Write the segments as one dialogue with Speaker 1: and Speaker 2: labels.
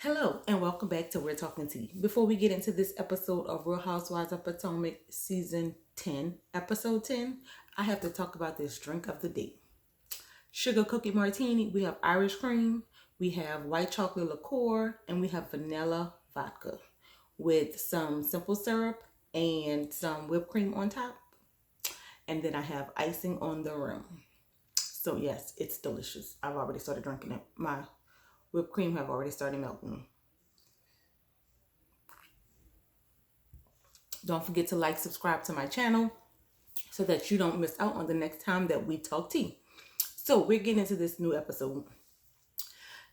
Speaker 1: Hello and welcome back to We're Talking Tea. Before we get into this episode of Real Housewives of Potomac Season 10, Episode 10, I have to talk about this drink of the day. Sugar cookie martini, we have Irish cream, we have white chocolate liqueur, and we have vanilla vodka with some simple syrup and some whipped cream on top. And then I have icing on the rim. So yes, it's delicious. I've already started drinking it. My whipped cream have already started melting. Don't forget to like, subscribe to my channel so that you don't miss out on the next time that we talk tea. So we're getting into this new episode.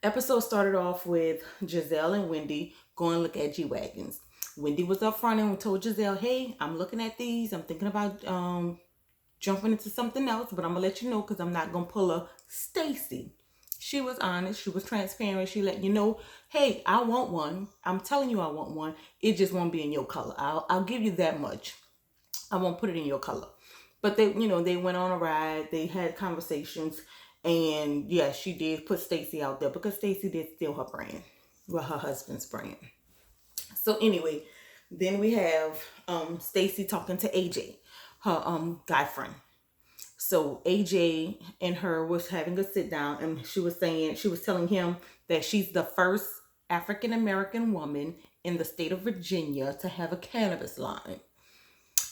Speaker 1: Episode started off with Giselle and Wendy going look at G-Wagons. Wendy was up front and told Giselle, hey, I'm looking at these. I'm thinking about jumping into something else, but I'm going to let you know because I'm not going to pull a Stacy. She was honest. She was transparent. She let you know, hey, I want one. I'm telling you I want one. It just won't be in your color. I'll give you that much. I won't put it in your color. But they went on a ride. They had conversations. And yeah, she did put Stacy out there because Stacy did steal her brand. Well, her husband's brand. So anyway, then we have Stacy talking to AJ, her guy friend. So AJ and her was having a sit down, and she was telling him that she's the first African American woman in the state of Virginia to have a cannabis line,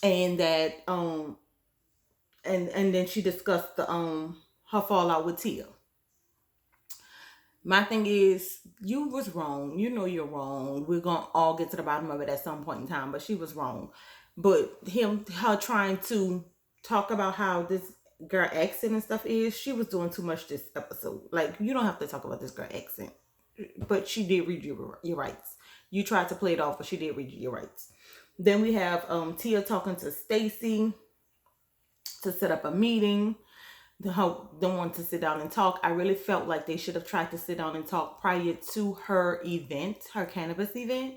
Speaker 1: and that and then she discussed the her fallout with Tia. My thing is, you was wrong. You know you're wrong. We're gonna all get to the bottom of it at some point in time, but she was wrong. But her trying to talk about how this girl accent and stuff is, she was doing too much this episode. Like, you don't have to talk about this girl accent. But she did read your rights. You tried to play it off, but she did read your rights. Then we have Tia talking to Stacy to set up a meeting. Don't want to sit down and talk. I really felt like they should have tried to sit down and talk prior to her event, her cannabis event,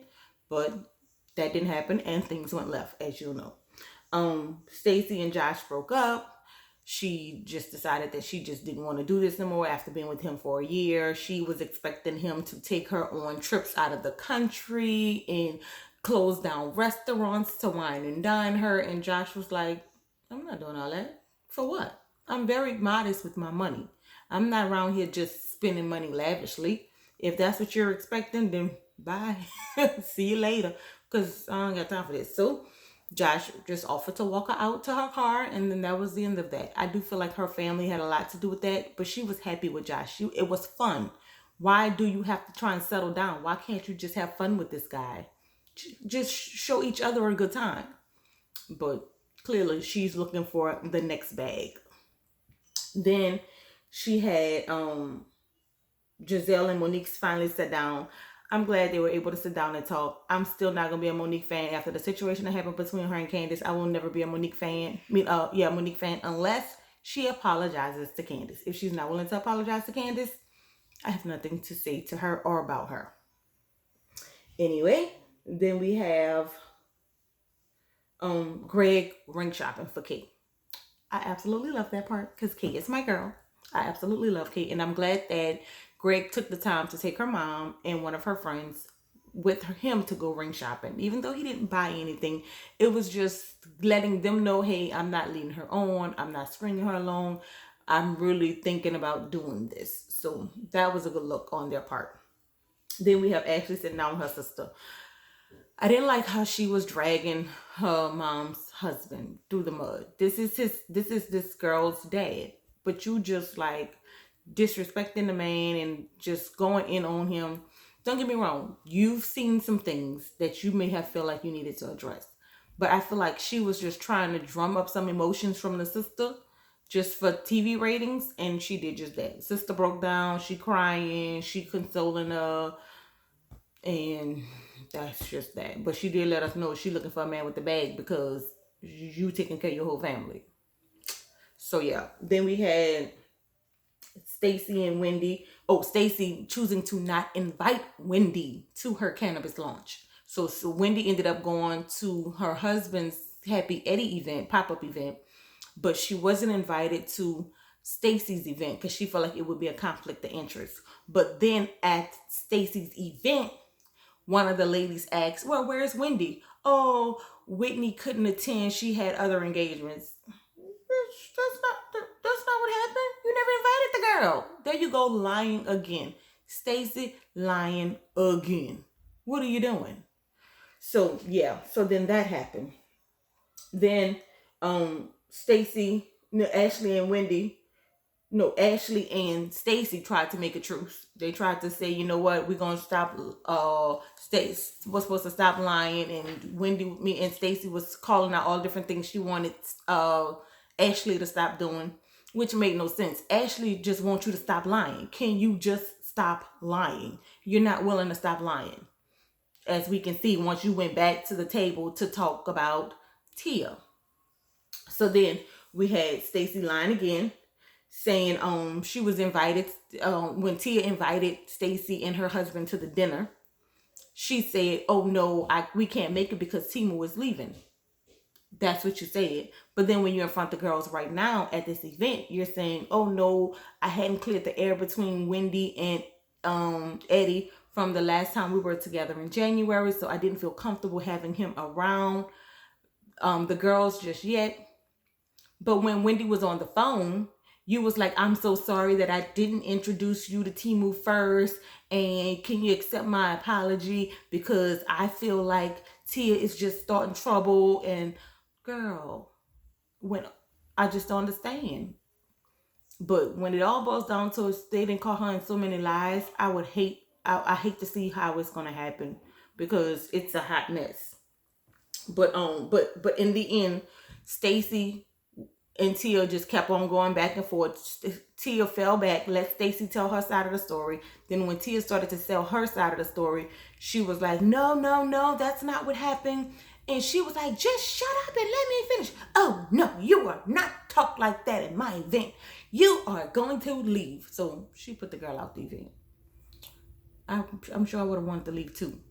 Speaker 1: but that didn't happen and things went left, as you know. Stacy and Josh broke up. She just decided that she just didn't want to do this no more after being with him for a year. She was expecting him to take her on trips out of the country and close down restaurants to wine and dine her. And Josh was like, I'm not doing all that. For what? I'm very modest with my money. I'm not around here just spending money lavishly. If that's what you're expecting, then bye. See you later. Because I don't got time for this. So Josh just offered to walk her out to her car, and then that was the end of that. I do feel like her family had a lot to do with that, but she was happy with Josh. It was fun. Why do you have to try and settle down? Why can't you just have fun with this guy? Just show each other a good time. But clearly she's looking for the next bag. Then she had Giselle and Monique finally sat down. I'm glad they were able to sit down and talk. I'm still not gonna be a Monique fan after the situation that happened between her and Candace. I will never be a Monique fan. Monique fan unless she apologizes to Candace. If she's not willing to apologize to Candace, I have nothing to say to her or about her. Anyway, then we have Greg ring shopping for Kate. I absolutely love that part because Kate is my girl. I absolutely love Kate, and I'm glad that Greg took the time to take her mom and one of her friends with him to go ring shopping. Even though he didn't buy anything, it was just letting them know, hey, I'm not leading her on. I'm not stringing her along. I'm really thinking about doing this. So that was a good look on their part. Then we have Ashley sitting down with her sister. I didn't like how she was dragging her mom's husband through the mud. This is this girl's dad. But you just like disrespecting the man and just going in on him. Don't get me wrong. You've seen some things that you may have felt like you needed to address. But I feel like she was just trying to drum up some emotions from the sister just for TV ratings. And she did just that. Sister broke down. She crying. She consoling her. And that's just that. But she did let us know she looking for a man with the bag because you taking care of your whole family. So yeah. Then we had Stacy and Wendy. Oh, Stacy choosing to not invite Wendy to her cannabis launch. So Wendy ended up going to her husband's Happy Eddie event, pop-up event, but she wasn't invited to Stacy's event because she felt like it would be a conflict of interest. But then at Stacy's event, one of the ladies asked, "Well, where's Wendy?" "Oh, Whitney couldn't attend. She had other engagements." Bitch, that's not what happened. You never invited the girl. There you go, lying again. Stacy lying again. What are you doing? So yeah, so then that happened. Then Stacy, no, Ashley and Wendy, no, Ashley and Stacy tried to make a truce. They tried to say, you know what, we're gonna stop. Stacy was supposed to stop lying, and Wendy, me, and Stacy was calling out all different things she wanted Ashley to stop doing, which made no sense. Ashley just wants you to stop lying. Can you just stop lying? You're not willing to stop lying, as we can see once you went back to the table to talk about Tia. So then we had Stacy lying again, saying she was invited when Tia invited Stacy and her husband to the dinner. She said, "Oh no, we can't make it because Timu is leaving." That's what you said. But then when you're in front of the girls right now at this event, you're saying, "Oh no, I hadn't cleared the air between Wendy and Eddie from the last time we were together in January, so I didn't feel comfortable having him around the girls just yet." But when Wendy was on the phone, you was like, "I'm so sorry that I didn't introduce you to Timu first. And can you accept my apology? Because I feel like Tia is just starting trouble." And girl, when I just don't understand. But when it all boils down to it, they didn't call her in so many lies. I hate to see how it's gonna happen because it's a hot mess. But in the end, Stacy and Tia just kept on going back and forth. Tia fell back, let Stacy tell her side of the story. Then when Tia started to tell her side of the story, she was like, "No, no, no, that's not what happened." And she was like, "Just shut up and let me finish." "Oh, no, you are not talk like that at my event. You are going to leave." So she put the girl out the event. I'm sure I would have wanted to leave too.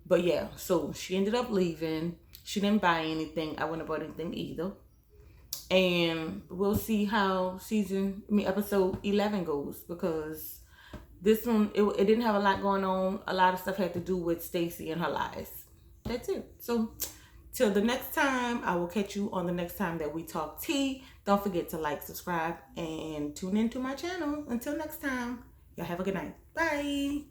Speaker 1: But yeah, so she ended up leaving. She didn't buy anything. I wouldn't have bought anything either. And we'll see how episode 11 goes, because this one, it didn't have a lot going on. A lot of stuff had to do with Stacy and her lies. That's it. So till the next time, I will catch you on the next time that we talk tea. Don't forget to like, subscribe, and tune into my channel. Until next time, y'all have a good night. Bye.